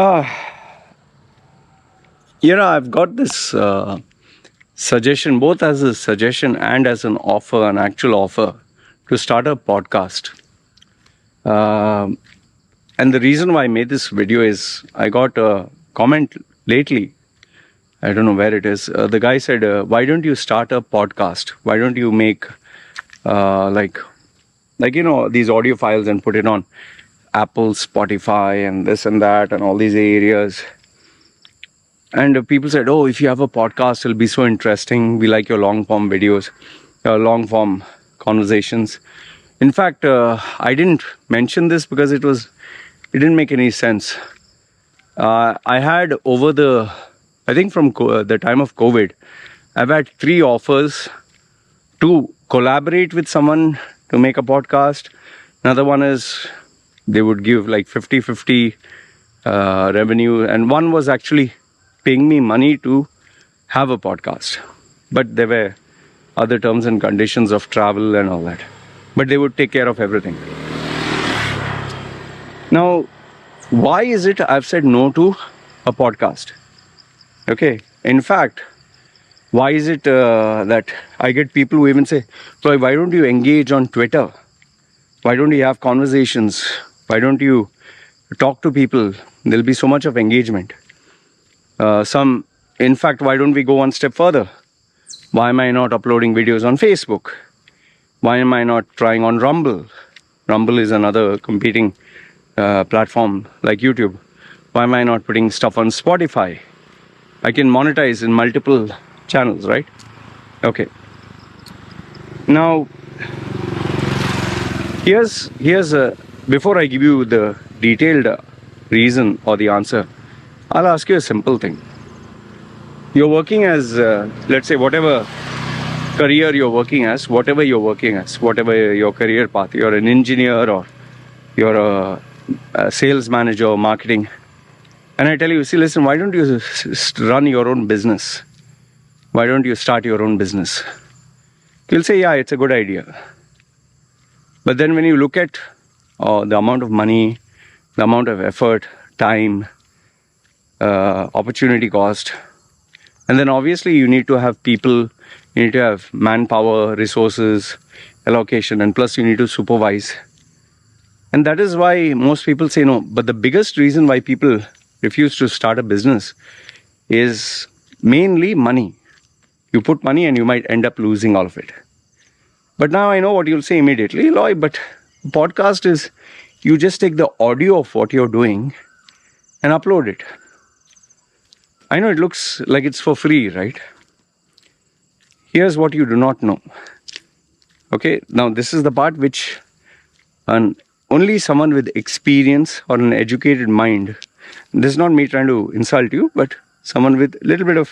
Uh, I've got this suggestion, both as a suggestion and as an offer, an actual offer, to start a podcast. Um and the reason why I made this video is I got a comment lately. I don't know where it is. The guy said, "Why don't you start a podcast? Why don't you make these audio files and put it on Apple, Spotify, and this and that, and all these areas?" And people said, "Oh, if you have a podcast, it'll be so interesting. We like your long form videos, long form conversations." In fact, I didn't mention this because it didn't make any sense. I had I think from the time of COVID, I've had 3 offers to collaborate with someone to make a podcast. Another one is they would give like 50-50 revenue, and one was actually paying me money to have a podcast. But there were other terms and conditions of travel and all that. But they would take care of everything. Now, why is it I've said no to a podcast? Okay. In fact, why is it that I get people who even say, "Loy, why don't you engage on Twitter? Why don't you have conversations? Why don't you talk to people? There'll be so much of engagement." In fact, why don't we go one step further? Why am I not uploading videos on Facebook? Why am I not trying on Rumble? Rumble is another competing platform like YouTube. Why am I not putting stuff on Spotify? I can monetize in multiple channels, right? Okay. Now, before I give you the detailed reason or the answer, I'll ask you a simple thing. You're working as, let's say, whatever career you're working as, whatever your career path, you're an engineer or you're a sales manager or marketing. And I tell you, see, listen, why don't you run your own business? Why don't you start your own business? You'll say, yeah, it's a good idea. But then when you look at the amount of money, the amount of effort, time, opportunity cost, and then obviously you need to have people, you need to have manpower, resources, allocation, and plus you need to supervise. And that is why most people say no. But the biggest reason why people refuse to start a business is mainly money. You put money and you might end up losing all of it. But now I know what you'll say immediately. Loy, but podcast is you just take the audio of what you're doing and upload it. I know it looks like it's for free, right? Here's what you do not know. Okay, now this is the part which only someone with experience or an educated mind, this is not me trying to insult you, but someone with a little bit of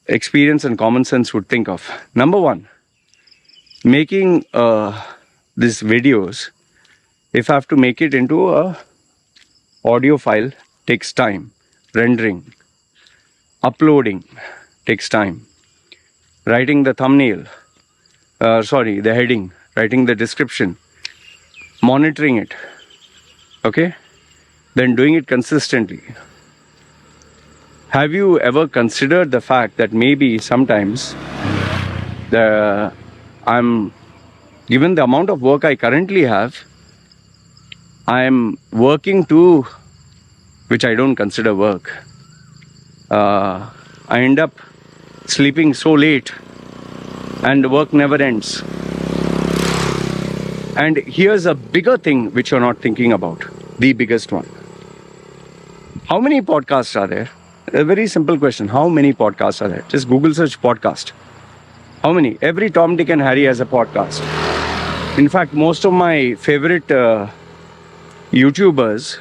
experience and common sense would think of. Number 1, making these videos, if I have to make it into a audio file, takes time. Rendering, uploading takes time. Writing the thumbnail, the heading, writing the description, monitoring it, okay? Then doing it consistently. Have you ever considered the fact that maybe sometimes I'm given the amount of work I currently have, I'm working to, which I don't consider work. I end up sleeping so late and work never ends. And here's a bigger thing which you're not thinking about, the biggest one. How many podcasts are there? A very simple question. How many podcasts are there? Just Google search podcast. How many? Every Tom, Dick and Harry has a podcast. In fact, most of my favorite YouTubers,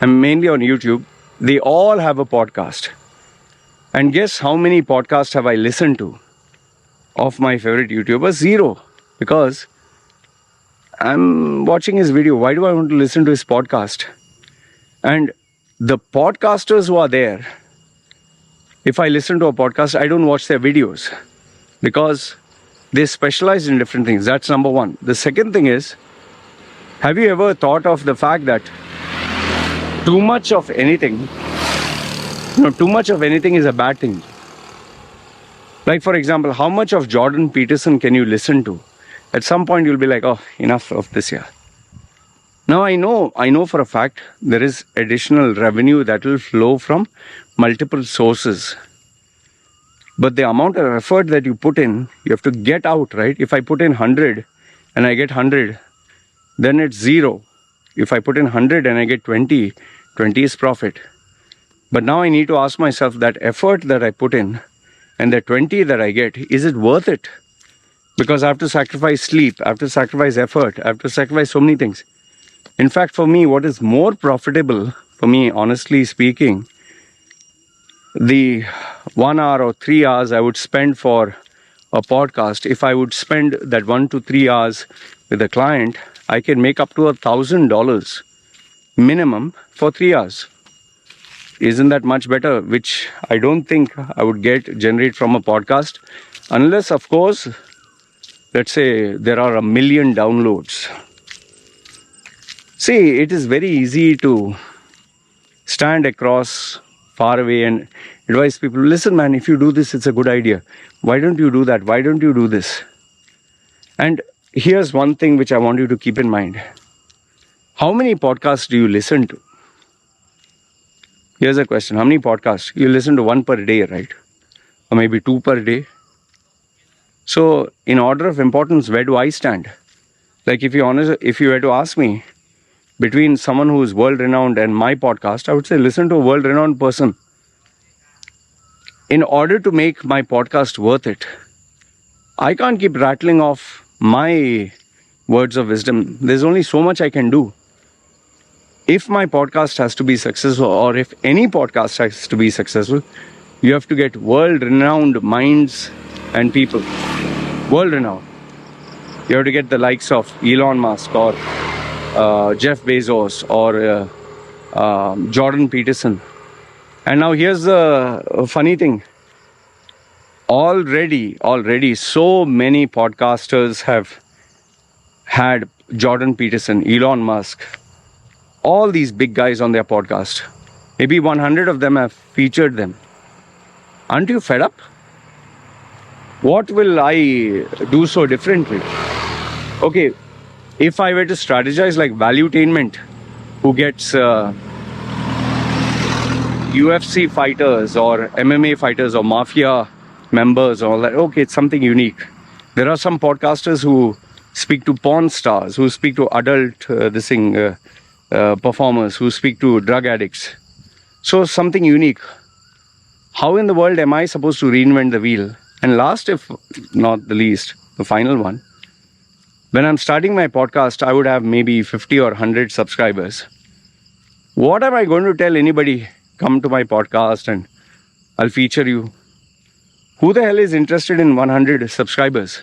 I'm mainly on YouTube, they all have a podcast. And guess how many podcasts have I listened to of my favorite YouTubers? 0. Because I'm watching his video. Why do I want to listen to his podcast? And the podcasters who are there, if I listen to a podcast, I don't watch their videos because they specialize in different things. That's number 1. The second thing is, have you ever thought of the fact that too much of anything, too much of anything is a bad thing. Like, for example, how much of Jordan Peterson can you listen to? At some point, you'll be like, oh, enough of this here. Now, I know for a fact there is additional revenue that will flow from multiple sources. But the amount of effort that you put in, you have to get out, right? If I put in 100 and I get 100, then it's 0. If I put in 100 and I get 20, 20 is profit. But now I need to ask myself, that effort that I put in and the 20 that I get, is it worth it? Because I have to sacrifice sleep, I have to sacrifice effort, I have to sacrifice so many things. In fact, for me, what is more profitable, for me, honestly speaking, the 1 hour or 3 hours I would spend for a podcast, if I would spend that 1 to 3 hours with a client, I can make up to $1,000 minimum for 3 hours. Isn't that much better? Which I don't think I would generate from a podcast, unless, of course, let's say there are 1 million downloads. See, it is very easy to stand across far away and advise people, listen man, if you do this, it's a good idea. Why don't you do that? Why don't you do this? And here's one thing which I want you to keep in mind. How many podcasts do you listen to? Here's a question. How many podcasts? You listen to 1 per day, right? Or maybe 2 per day. So in order of importance, where do I stand? Like if you were to ask me, between someone who is world-renowned and my podcast, I would say listen to a world-renowned person. In order to make my podcast worth it, I can't keep rattling off my words of wisdom. There's only so much I can do. If my podcast has to be successful, or if any podcast has to be successful, you have to get world-renowned minds and people. World-renowned. You have to get the likes of Elon Musk or Jeff Bezos or Jordan Peterson. And now here's the funny thing. Already so many podcasters have had Jordan Peterson, Elon Musk, all these big guys on their podcast. Maybe 100 of them have featured them. Aren't you fed up? What will I do so differently? Okay, if I were to strategize like Valuetainment, who gets UFC fighters or MMA fighters or mafia members or all that, okay, it's something unique. There are some podcasters who speak to porn stars, who speak to adult performers, who speak to drug addicts. So something unique. How in the world am I supposed to reinvent the wheel? And last, if not the least, the final one, when I'm starting my podcast, I would have maybe 50 or 100 subscribers. What am I going to tell anybody, come to my podcast and I'll feature you? Who the hell is interested in 100 subscribers?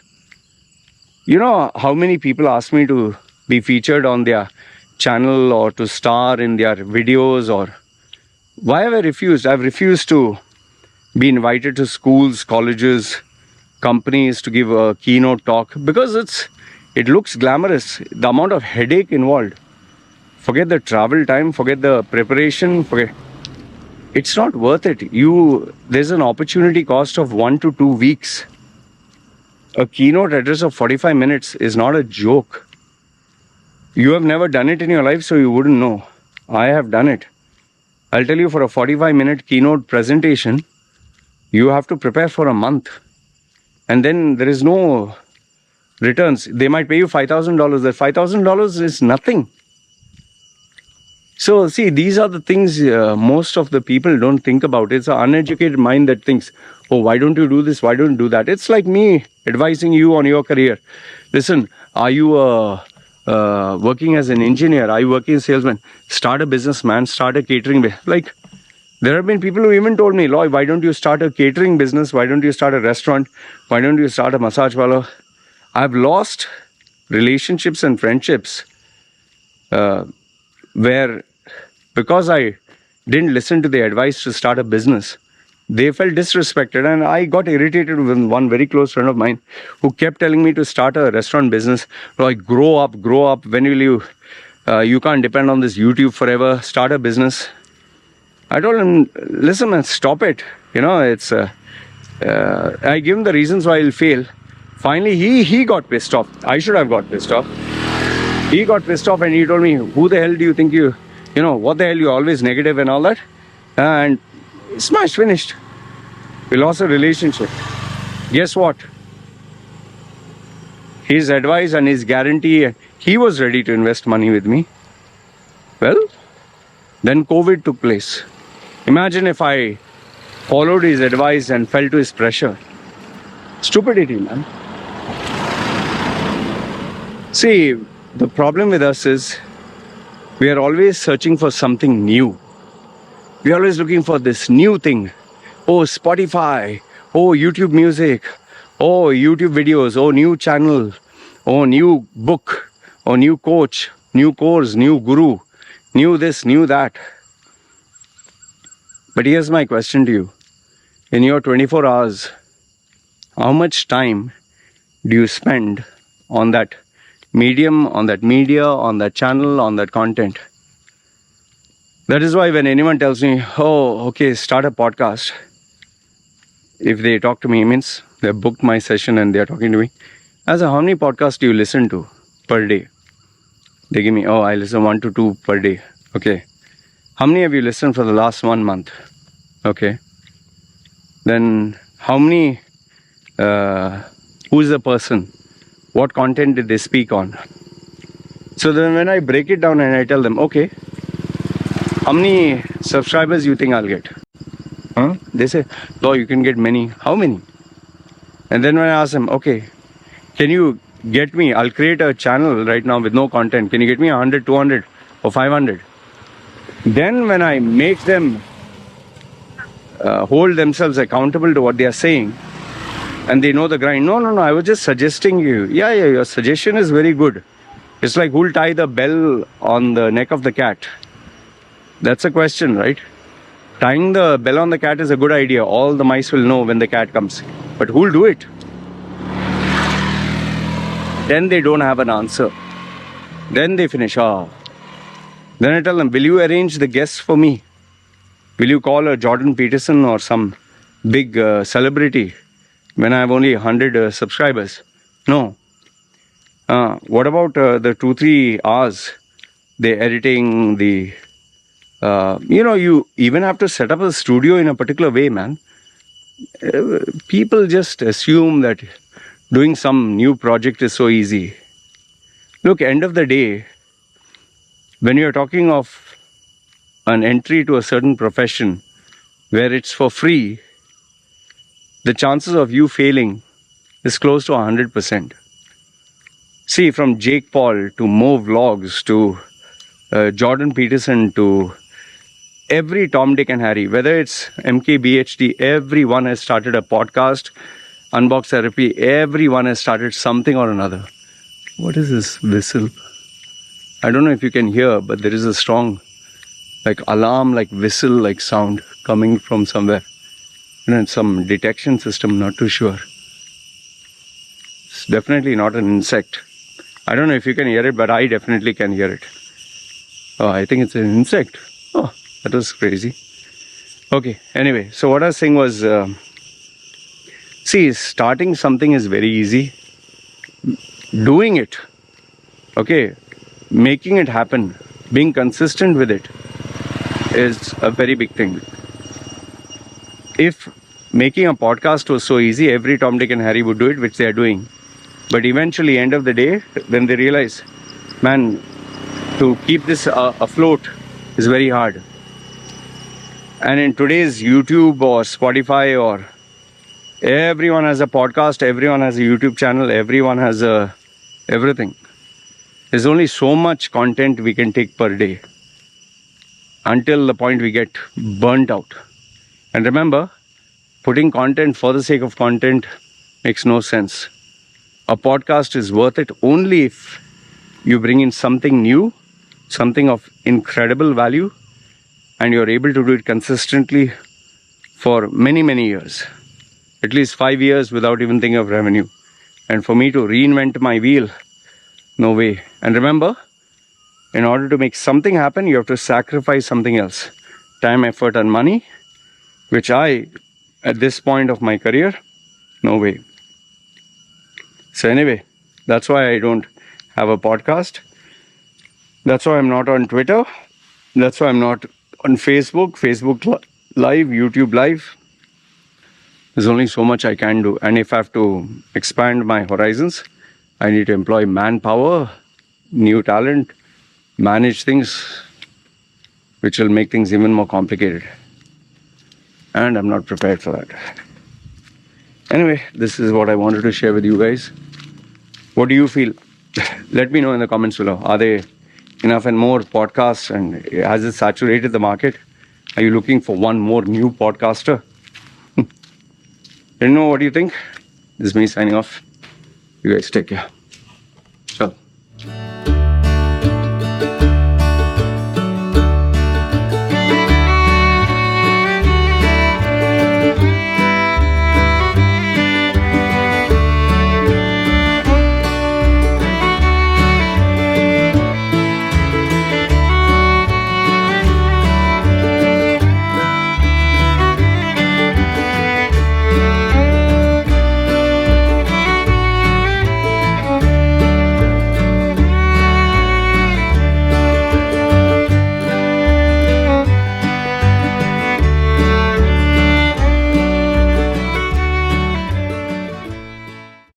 You know how many people ask me to be featured on their channel or to star in their videos? Or why have I refused? I've refused to be invited to schools, colleges, companies to give a keynote talk because it looks glamorous. The amount of headache involved. Forget the travel time, forget the preparation, it's not worth it. There's an opportunity cost of 1 to 2 weeks. A keynote address of 45 minutes is not a joke. You have never done it in your life, so you wouldn't know. I have done it. I'll tell you, for a 45-minute keynote presentation, you have to prepare for a month. And then there is no returns. They might pay you $5,000. That $5,000 is nothing. So see, these are the things most of the people don't think about. It's an uneducated mind that thinks, oh, why don't you do this? Why don't you do that? It's like me advising you on your career. Listen, are you working as an engineer? Are you working as a salesman? Start a business, man. Start a catering business. Like, there have been people who even told me, Loy, why don't you start a catering business? Why don't you start a restaurant? Why don't you start a massage parlor? I've lost relationships and friendships where, because I didn't listen to the advice to start a business, they felt disrespected. And I got irritated with one very close friend of mine who kept telling me to start a restaurant business. Like, grow up. When will you You can't depend on this YouTube forever. Start a business. I told him, listen man, stop it. It's I give him the reasons why he'll fail. Finally, he got pissed off. I should have got pissed off. He got pissed off and he told me, who the hell do you think what the hell, you're always negative and all that. And smash, finished. We lost a relationship. Guess what? His advice and his guarantee, he was ready to invest money with me. Well, then COVID took place. Imagine if I followed his advice and fell to his pressure. Stupidity, man. See, the problem with us is we are always searching for something new. We are always looking for this new thing. Oh, Spotify. Oh, YouTube music. Oh, YouTube videos. Oh, new channel. Oh, new book. Oh, new coach. New course. New guru. New this, new that. But here's my question to you. In your 24 hours, how much time do you spend on that medium, on that media, on that channel, on that content? That is why when anyone tells me, oh, okay, start a podcast, if they talk to me, it means they booked my session and they are talking to me. I say, how many podcasts do you listen to per day? They give me, oh, I listen 1 to 2 per day. Okay. How many have you listened for the last 1 month? Okay. Then how many, who's the person? What content did they speak on? So then when I break it down and I tell them, okay, how many subscribers you think I'll get? Huh? They say, oh, you can get many. How many? And then when I ask them, okay, can you get me, I'll create a channel right now with no content. Can you get me 100, 200 or 500? Then when I make them hold themselves accountable to what they are saying, and they know the grind. No, I was just suggesting you. Yeah, your suggestion is very good. It's like, who'll tie the bell on the neck of the cat? That's a question, right? Tying the bell on the cat is a good idea. All the mice will know when the cat comes. But who'll do it? Then they don't have an answer. Then they finish. Then I tell them, will you arrange the guests for me? Will you call a Jordan Peterson or some big celebrity when I have only 100 subscribers? No. What about the 2-3 hours? The editing, you even have to set up a studio in a particular way, man. People just assume that doing some new project is so easy. Look, end of the day, when you're talking of an entry to a certain profession where it's for free, the chances of you failing is close to 100%. See, from Jake Paul to Mo Vlogs to Jordan Peterson to every Tom, Dick and Harry, whether it's MKBHD, everyone has started a podcast. Unbox Therapy, everyone has started something or another. What is this whistle? I don't know if you can hear, but there is a strong alarm, whistle, sound coming from somewhere. It's some detection system, not too sure. It's definitely not an insect. I don't know if you can hear it, but I definitely can hear it. Oh, I think it's an insect. Oh, that was crazy. Okay, anyway, so what I was saying was, see, starting something is very easy. Doing it, okay, making it happen, being consistent with it is a very big thing. If making a podcast was so easy, every Tom, Dick and Harry would do it, which they are doing. But eventually, end of the day, then they realize, man, to keep this afloat is very hard. And in today's YouTube or Spotify, or everyone has a podcast, everyone has a YouTube channel, everyone has everything. There's only so much content we can take per day until the point we get burnt out. And remember, putting content for the sake of content makes no sense. A podcast is worth it only if you bring in something new, something of incredible value, and you're able to do it consistently for many, many years. At least 5 years without even thinking of revenue. And for me to reinvent my wheel, no way. And remember, In order to make something happen, you have to sacrifice something else. Time, effort, and money, which at this point of my career, no way. So anyway, that's why I don't have a podcast. That's why I'm not on Twitter. That's why I'm not on Facebook Live, YouTube Live. There's only so much I can do. And if I have to expand my horizons, I need to employ manpower, new talent, manage things, which will make things even more complicated. And I'm not prepared for that. Anyway, this is what I wanted to share with you guys. What do you feel? Let me know in the comments below. Are there enough and more podcasts, and has it saturated the market? Are you looking for one more new podcaster? Let me know what you think. This is me signing off. You guys take care.